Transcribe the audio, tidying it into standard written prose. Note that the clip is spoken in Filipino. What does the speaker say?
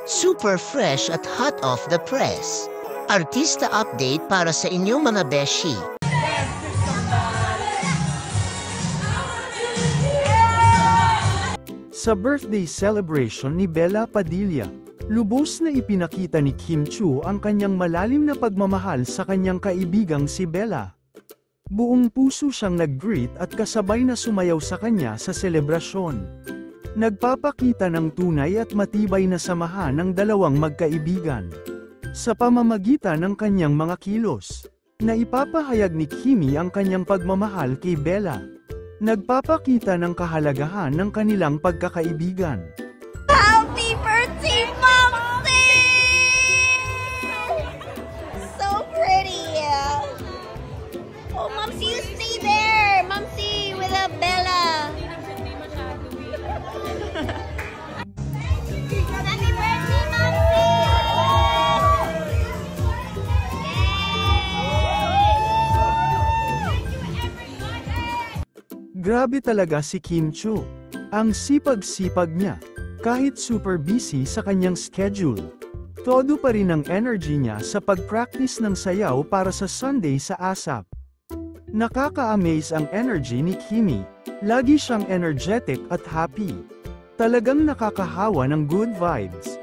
Super fresh at hot off the press. Artista update para sa inyong mga beshi. Sa birthday celebration ni Bella Padilla, lubos na ipinakita ni Kim Chiu ang kanyang malalim na pagmamahal sa kanyang kaibigang si Bella. Buong puso siyang nag-greet at kasabay na sumayaw sa kanya sa selebrasyon. Nagpapakita ng tunay at matibay na samahan ng dalawang magkaibigan. Sa pamamagitan ng kanyang mga kilos, naipapahayag ni Kimi ang kanyang pagmamahal kay Bella. Nagpapakita ng kahalagahan ng kanilang pagkakaibigan. Happy birthday, Momsy! So pretty. Oh, Momsy, you stay there. Momsy with a Bella. Happy birthday, Momsy! Grabe talaga si Kim Chiu. Ang sipag-sipag niya. Kahit super busy sa kanyang schedule, todo pa rin ang energy niya sa pag-practice ng sayaw para sa Sunday sa ASAP. Nakaka-amaze ang energy ni Kimi. Lagi siyang energetic at happy. Talagang nakakahawa ng good vibes.